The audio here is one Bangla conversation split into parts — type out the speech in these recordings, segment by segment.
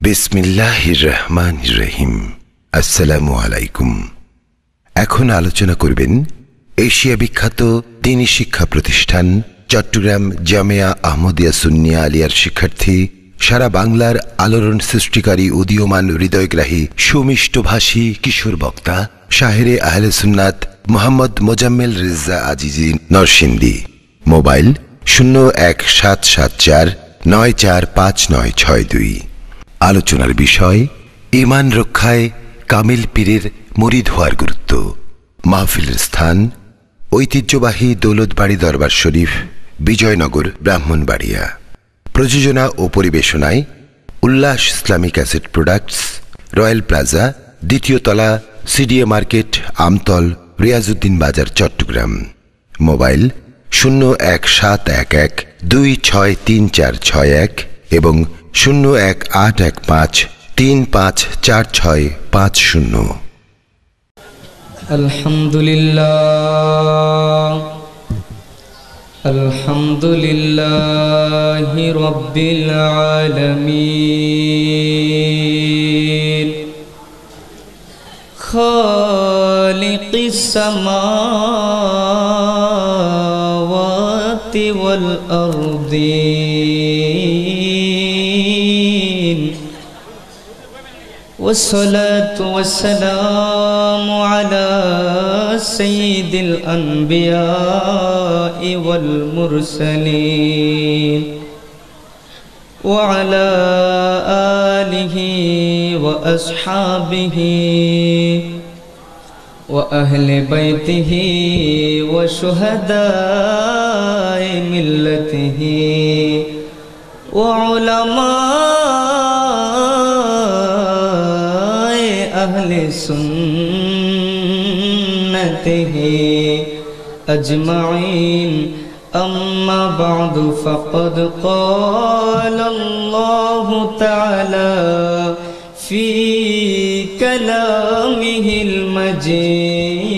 বিসমিল্লাহির রহমানির রহিম। আসসালামু আলাইকুম। এখন আলোচনা করবেন এশিয়া বিখ্যাত দ্বীনি শিক্ষা প্রতিষ্ঠান চট্টগ্রাম জামিয়া আহমদিয়া সুন্নিয়া আলিয়ার শিক্ষার্থী, সারা বাংলার আলোড়ন সৃষ্টিকারী উদীয়মান হৃদয়গ্রাহী সুমিষ্টভাষী কিশোর বক্তা শাহেরে আহলে সুন্নাত মোহাম্মদ মোজাম্মেল রেজা আজিজি নরসিংদী। মোবাইল 017749459662। আলোচনার বিষয় ঈমান রক্ষায় কামিল পীরের মুরিদ হওয়ার গুরুত্ব। মাহফিলের স্থান ঐতিহ্যবাহী দৌলতবাড়ি দরবার শরীফ, বিজয়নগর, ব্রাহ্মণবাড়িয়া। প্রযোজনা ও পরিবেশনায় উল্লাস Islamic asset products, royal plaza, দ্বিতীয় তলা, সিডিএ মার্কেট, আমতল, রিয়াজউদ্দিন বাজার, চট্টগ্রাম। মোবাইল 017112634661 এবং 018115354650। আলহামদুলিল্লাহি রাব্বিল আলামিন খালিকিস সামাওয়াতি ওয়াল আরদিন ওয়াসসালাতু ওয়াসসালামু আলা সাইয়্যিদিল আনবিয়া'i ওয়াল মুরসালিন ওয়া আলা আলিহি ওয়া আসহাবিহি ওয়া আহলি বাইতিহি ওয়া শুহাদা'i মিল্লাতিহি ওয়া উলামা'i আহলি সুন্নতিহি আজমাইন। أما بعد فقد قال الله تعالى في كلامه المجيد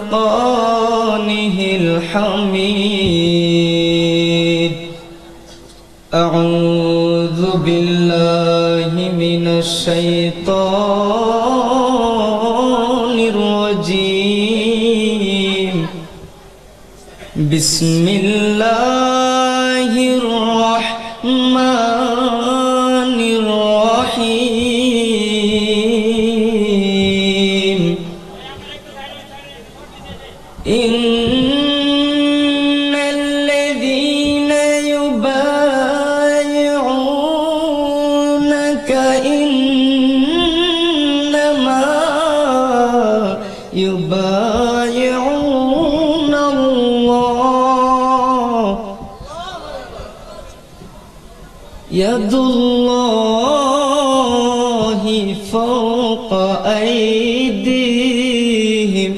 وفرقانه الحميد. أعوذ بالله من الشيطان الرجيم. بسم الله الرحمن الرحيم. إن الذين يبايعونك إنما يبايعون الله يد الله فوق أيديهم.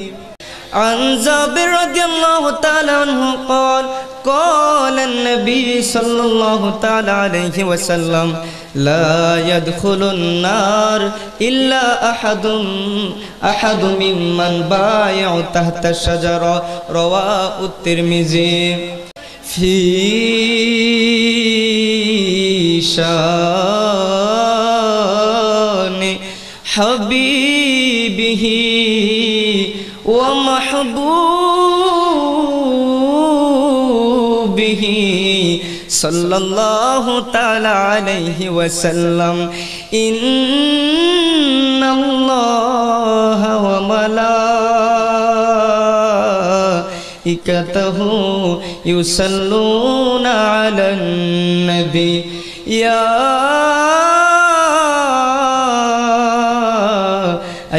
عن جابر رضي الله تعالى عنه قال قال النبي صلى الله تعالى عليه وسلم لا يدخل النار إلا أحد ممن بايع تحت الشجرة. رواه الترمذي. في شان حبيبه ومحبوبه صلى الله تعالى عليه وسلم. إن الله وملائكته يصلون على النبي يا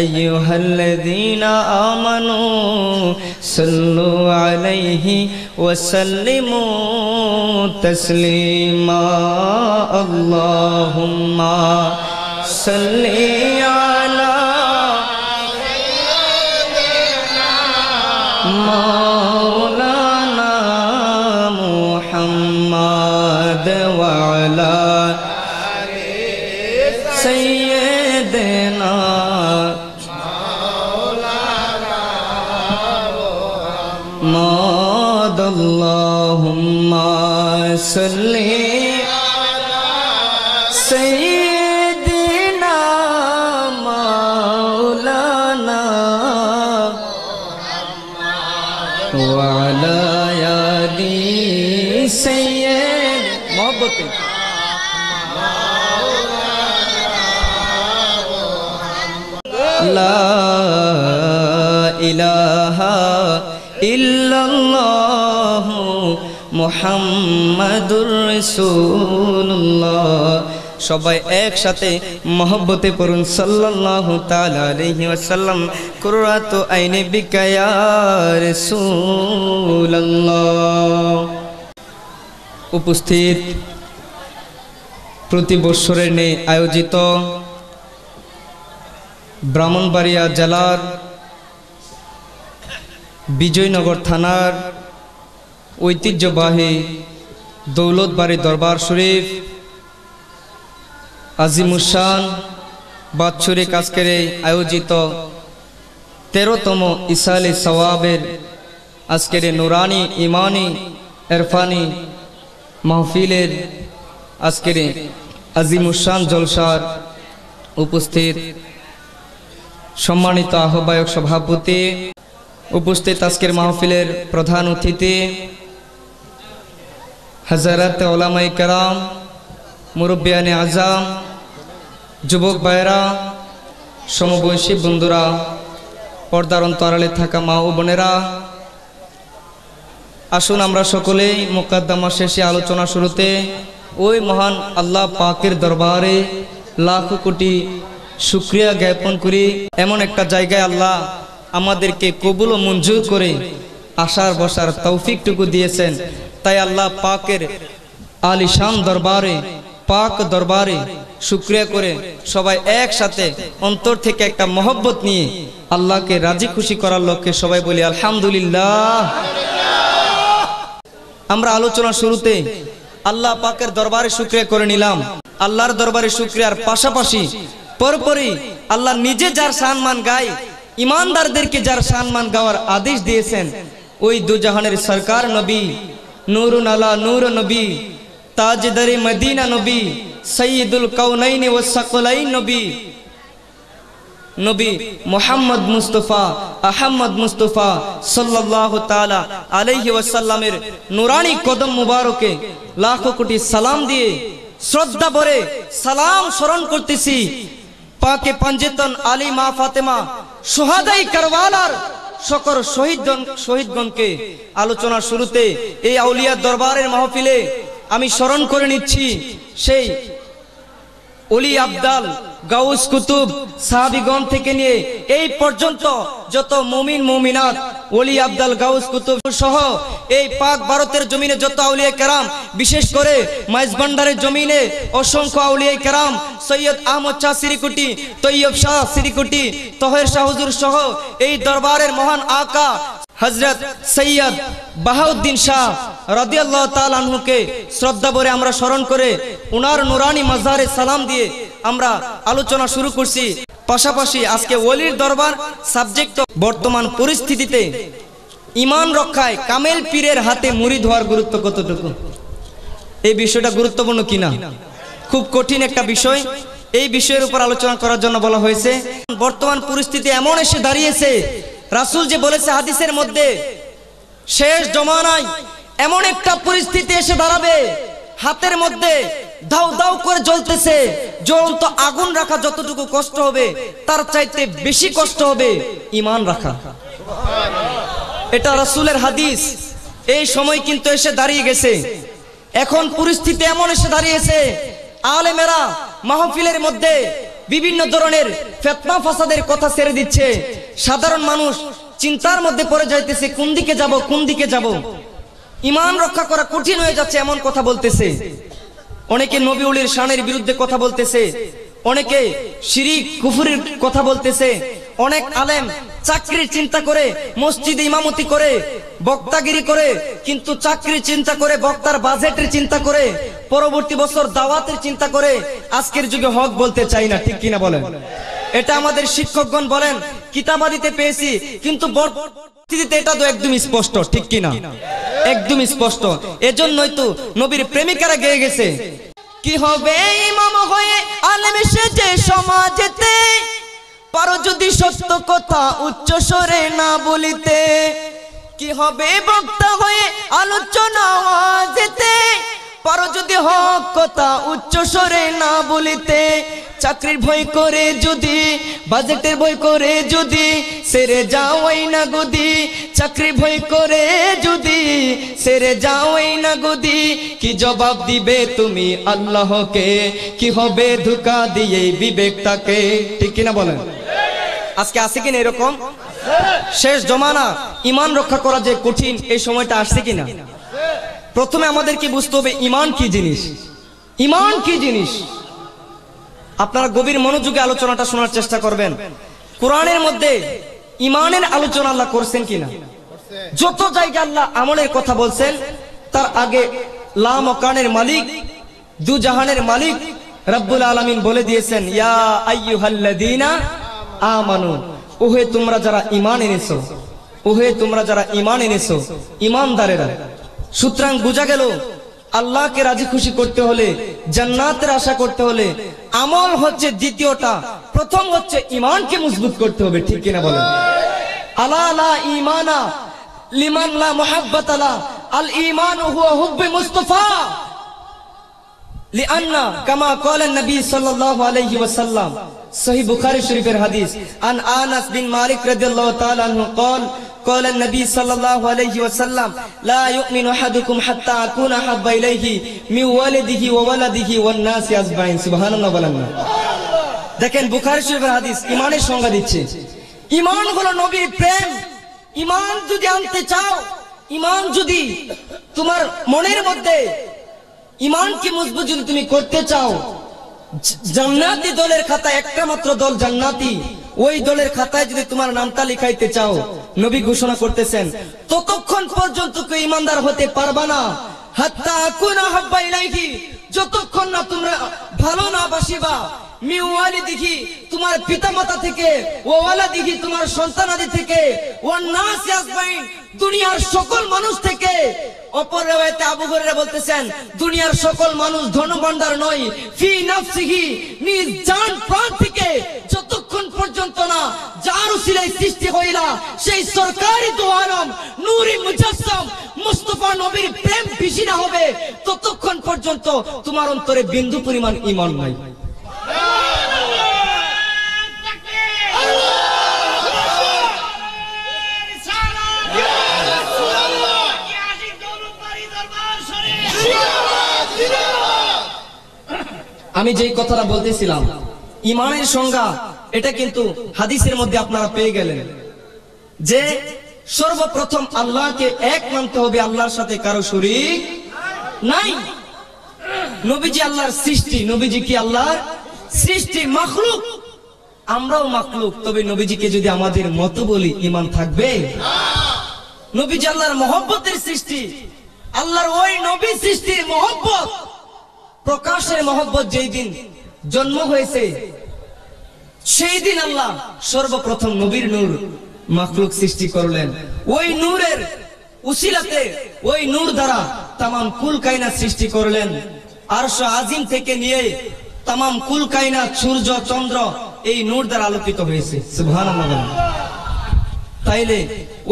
أيها الذين آمنوا صلوا عليه وسلموا تسليما. اللهم صل على مولانا محمد وعلى سيدنا محمد. اللهم صل على सय्यिदना मौलाना व अला आलि सय्यिद मोहब्बत ला इलाहा इल्लल्लाह मुहम्मदुर রাসূলুল্লাহ। সবাই একসাথে মহব্বতে পড়ুন সাল্লাল্লাহু তাআলা আলাইহি ওয়াসাল্লাম। কুররাতু আইনি বিকা ইয়া রাসূলুল্লাহ। উপস্থিত প্রতি বছরের ন্যায় আয়োজিত ব্রাহ্মণবাড়িয়া জেলার বিজয়নগর থানার ঐতিহ্যবাহী দৌলতবাড়ি দরবার শরীফ আজিমুশান বাৎসরিক আজকের আয়োজিত 13তম ইসালে সওয়াবের আজকের নুরানি ইমানি ইরফানি মাহফিলের আজকের আজিমুশান জলসার উপস্থিত সম্মানিত আহ্বায়ক সভাপতি, উপস্থিত আজকের মাহফিলের প্রধান অতিথি হযরত উলামায়ে কেরাম, মুরব্বিয়ানে আজম, যুবক ভাইরা, সমবয়সী বন্ধুরা, পর্দার অন্তরালে থাকা মা ও বোনেরা, আসুন আমরা সকলেই মুকদ্দমা শেষে আলোচনা শুরুতে ওই মহান আল্লাহ পাকের দরবারে লাখো কোটি শুকরিয়া জ্ঞাপন করি। এমন একটা জায়গায় আল্লাহ আমাদেরকে কবুল ও মঞ্জুর করে আসার বসার তৌফিকটুকু দিয়েছেন, তাই আল্লাহ পাকের আলিশান দরবারে পাক দরবারে শুকরিয়া করে সবাই একসাথে অন্তর থেকে একটা মহব্বত নিয়ে আল্লাহকে রাজি খুশি করার লক্ষ্যে সবাই বলি আলহামদুলিল্লাহ। আমরা আলোচনা শুরুতে আল্লাহ পাকের দরবারে শুকরিয়া করে নিলাম। আল্লাহর দরবারে শুকরিয়ার পাশাপাশি পরপরই আল্লাহ নিজে যার সম্মান গায়, ইমানদারদেরকে যার সম্মান গাওয়ার আদেশ দিয়েছেন, ওই দুজাহানের সরকার নবী, নূরুন আলা নূর নবী, তাজদারে মদিনা নবী, সৈয়দুল কাউনাইন ওয়াস সাকলাইন নবী, নবী মুহাম্মদ মুস্তাফা আহমদ মুস্তাফা সাল্লাল্লাহু তাআলা আলাইহি ওয়াসাল্লামের নুরানি কদম মুবারকে লাখো কোটি সালাম দিয়ে শ্রদ্ধা ভরে সালাম স্মরণ করতেছি পাকে পাঞ্জেতন আলী মা ফাতেমা সুহাদাই কারবালার সকল শহীদগণকে। আলোচনা শুরুতে এই আউলিয়া দরবারের মাহফিলে আমি স্মরণ করে নিচ্ছি সেই ওলি আবদাল গাউস কুতুব সাহাবীগণ থেকে নিয়ে এই পর্যন্ত যত মুমিন মুমিনাত ওলি আবদাল গাউস কুতুব সহ এই পাক ভারতের জমিনে যত আউলিয়া কেরাম, বিশেষ করে মাইজভান্ডারের জমিনে অসংখ্য আউলিয়া কেরাম, সৈয়দ আহমদ শাহ সিরিকুটি, তৈয়ব শাহ সিরিকুটি, তহের শাহ হুজুর সহ এই দরবারের মহান আকা হযরত সৈয়দ বাহাউদ্দিন শাহ রাদিয়াল্লাহু তাআলা আনহুকে শ্রদ্ধা ভরে আমরা স্মরণ করে উনার নুরানি মাজারে সালাম দিয়ে আমরা আলোচনা শুরু করছি। পাশাপাশি আজকে ওলির দরবার সাবজেক্ট বর্তমান পরিস্থিতিতে ঈমান রক্ষায় কামেল পীরের হাতে মুরিদ হওয়ার গুরুত্ব কতটুকু, এই বিষয়টা গুরুত্বপূর্ণ কিনা, খুব কঠিন একটা বিষয়। এই বিষয়ের উপর আলোচনা করার জন্য বলা হয়েছে। বর্তমান পরিস্থিতি এমন এসে দাঁড়িয়েছে, রাসূল যে বলেছে হাদিসের মধ্যে, শেষ জমানায় এমন একটা পরিস্থিতি এসে দাঁড়াবে, হাতের মধ্যে দাউ দাউ করে জ্বলতেছে জ্বলন্ত আগুন রাখা যতটুকু কষ্ট হবে তার চাইতে বেশি কষ্ট হবে ঈমান রাখা। এটা রাসূলের হাদিস। এই সময় কিন্তু এসে দাঁড়িয়ে গেছে। এখন পরিস্থিতি এমন এসে দাঁড়িয়েছে, আলেমেরা মাহফিলের মধ্যে বিভিন্ন ধরনের ফিতনা ফাসাদের কথা ছেড়ে দিচ্ছে। সাধারণ মানুষ চিন্তার মধ্যে পড়ে যাইতেছে, কোন দিকে যাব কোন দিকে যাব। ঈমান রক্ষা করা কঠিন হয়ে যাচ্ছে এমন কথা বলতেছে। অনেকে নবী ওলির শানের বিরুদ্ধে কথা বলতেছে, অনেকে শিরিক কুফরের কথা বলতেছে। অনেক আলেম চাকরির চিন্তা করে মসজিদে ইমামতি করে বক্তাগিরি করে, কিন্তু চাকরির চিন্তা করে বক্তার বাজেটের চিন্তা করে পরবর্তী বছর দাওয়াতের চিন্তা করে আজকের যুগে হক বলতে চাই না। ঠিক কিনা বলেন? এটা আমাদের শিক্ষকগণ বলেন, কিতাবাদিতে পেয়েছি, কিন্তু পরিস্থিতিতে এটা তো একদম স্পষ্ট। ঠিক কিনা? একদম স্পষ্ট। এজন্যই তো নবীর প্রেমিকারা গেয়ে গেছে, কি হবে ইমাম হয়ে আলেম সেজে সমাজেতে, পারো যদি সত্য কথা উচ্চ স্বরে না বলিতে। কি হবে বক্তা হয়ে আলোচনা ওয়াজেতে, পারো যদি হক কথা উচ্চ স্বরে না বলিতে। চাকরির ভয় করে যদি, বাজেটের ভয় করে যদি সেরে যাওয়াই না গদি, চাকরি ভয় করে যদি সেরে যাওয়াই না গদি, কি জবাব দিবে তুমি আল্লাহকে? কি হবে ধোঁকা দিয়ে বিবেকটাকে? ঠিক কিনা বলেন? আজকে আছে কিনা এরকম? শেষ জমানা, ইমান রক্ষা করা যে কঠিন, এই সময়টা আসছে কিনা? প্রথমে আমাদেরকে বুঝতে হবে ইমান কি জিনিস। ইমান কি জিনিস আপনারা গভীর মনোযোগে আলোচনাটা শোনার চেষ্টা করবেন। কোরআনের মধ্যে ইমানের আলোচনা আল্লাহ করছেন কিনা? যত জায়গায় আল্লাহ আমলের কথা বলছেন, তার আগে লা মাকানের মালিক, দু জাহানের মালিক রব্বুল আলামিন বলে দিয়েছেন, ইয়া আইয়ুহাল্লাযীনা আমানু, ওহে তোমরা যারা ঈমান এনেছো, ওহে তোমরা যারা ঈমান এনেছো, ঈমানদারেরা। সুতরাং বোঝা গেল আল্লাহকে রাজি খুশি করতে হলে, জান্নাতের আশা করতে হলে আমল হচ্ছে দ্বিতীয়টা, প্রথম হচ্ছে ঈমানকে মজবুত করতে হবে। ঠিক কিনা বলেন? আলা লা ঈমানা লিমান লা মুহাব্বাতা লা, আল ঈমানু হুয়া হুব্বু মুস্তাফা, লিআন্না কামা ক্বালা নবী সাল্লাল্লাহু আলাইহি ওয়াসাল্লাম, সহিহ বুখারী শরীফের হাদিস, আন আনাস বিন মালিক রাদিয়াল্লাহু তাআলা আনহু قال قال النبي صلى الله عليه وسلم لا يؤمن احدكم حتى اكون احب اليه من والده وولده والناس اجمعين। সুবহানাল্লাহ বলেন না? দেখেন বুখারী শরীফের হাদিস ঈমানের সংজ্ঞা দিচ্ছে। ঈমান হলো নবীর প্রেম। ঈমান যদি আনতে চাও, ঈমান যদি তোমার মনের মধ্যে ঈমানকে মজবুত যদি তুমি করতে চাও, জান্নাতি দলের খাতায় একটা মাত্র দল জান্নাতি, ওই দলের খাতায় যদি তোমার নামটা লিখাইতে চাও, নবী ঘোষণা করতেছেন ততক্ষণ পর্যন্ত কেউ ইমানদার হতে পারবা না, হাত্তা আকুনা হাব্বা ইলাইহি, যতক্ষণ না তোমরা ভালো না বাসিবা, মিওয়ালিদিহি, তোমার পিতামাতা থেকে, ওয়ালাদিহি, তোমার সন্তানাদি থেকে, ওয়ান নাস আজমাইন, দুনিয়ার সকল মানুষ থেকে। অপর riwayate আবু হুরায়রা বলতেছেন, দুনিয়ার সকল মানুষ ধনভান্ডার নয়, ফি নাফসিহি, নিজ জান প্রাণ থেকে, যতক্ষণ পর্যন্ত না যার উসিলায় সৃষ্টি হইলা সেই সরকারি দু আলম নূরি মুজাসসাম মুস্তাফা নবীর প্রেম বেশি না হবে, ততক্ষণ পর্যন্ত তোমার অন্তরে বিন্দু পরিমাণ ঈমান নাই। আমি যেই কথাটা বলতেছিলাম ঈমানের সংজ্ঞা, এটা কিন্তু হাদিসের মধ্যে আপনারা পেয়ে গেলেন যে সর্বপ্রথম আল্লাহকে এক মানতে হবে, আল্লাহর সাথে কারো শরীক নাই। নবীজি আল্লাহর সৃষ্টি, নবীজি কি আল্লাহর সৃষ্টি, মাখলুক, আমরাও মাখলুক, তবে নবীজিকে যদি আমাদের মতো বলি ঈমান থাকবে? নবীজি আল্লাহর মহব্বতের সৃষ্টি, আল্লাহর ওই নবী সৃষ্টির মহব্বত, প্রকাশের মহব্বত যেই দিন জন্ম হয়েছে সেই দিন আল্লাহ সর্বপ্রথম নবীর নূর মাখলুক সৃষ্টি করলেন। ওই নূরের উসিলাতে, ওই নূর দ্বারা তামাম কুল কায়নাত সৃষ্টি করলেন। আরশ আজিম থেকে নিয়ে তামাম কুল কায়নাত, সূর্য চন্দ্র এই নূর দ্বারা আলোকিত হয়েছে। সুবহানাল্লাহ। তাইলে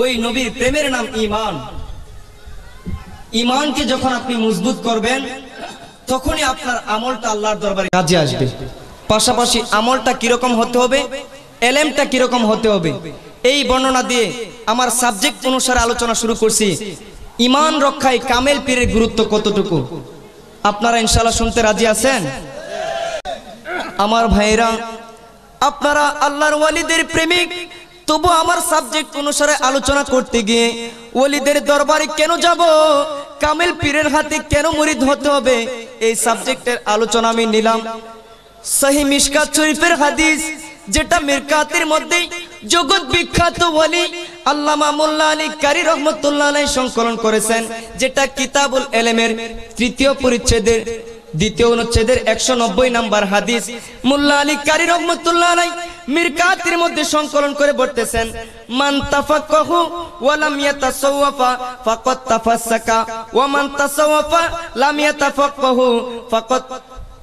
ওই নবীর প্রেমের নাম ঈমান। ঈমানকে যখন আপনি মজবুত করবেন, তখনই আপনার আমলটা আল্লাহর দরবারে কাজে আসবে। পাশাপাশি আমলটা কিরকম হতে হবে, এলেমটা কিরকম হতে হবে, এই বর্ণনা দিয়ে আমার সাবজেক্ট অনুসারে আলোচনা শুরু করছি। ঈমান রক্ষায় কামেল পীরের গুরুত্ব কতটুকু আপনারা ইনশাআল্লাহ শুনতে রাজি আছেন? আমার ভাইরা, আপনারা আল্লাহর ওয়ালিদের প্রেমিক, তবু আমার সাবজেক্ট অনুসারে আলোচনা করতে গিয়ে ওলিদের দরবারে কেন যাব, কামেল পীরের হাতে কেন মুরিদ হতে হবে, এই সাবজেক্টের আলোচনা আমি নিলাম। সহিহ মিশকাত শরীফের হাদিস, যেটা মিরকাতের মধ্যে জগৎ বিখ্যাত ওলি আল্লামা মোল্লা আলী কারি রহমাতুল্লাহ আলাইহি সংকলন করেছেন, যেটা কিতাবুল ইলমের 3য় পরিচ্ছেদের 2য় অনুচ্ছেদের 190 নম্বর হাদিস। মোল্লা আলী কারি রহমাতুল্লাহ আলাইহি মিরকাতের মধ্যে সংকলন করে বলতেছেন, মান তাফাক্কাহু ওয়া লাম ইয়াতাসাওয়াফা ফাকাদ তাফাসসাকা ওয়া মান তাসাওয়াফা লাম ইয়াতাফাক্কাহু ফাকাদ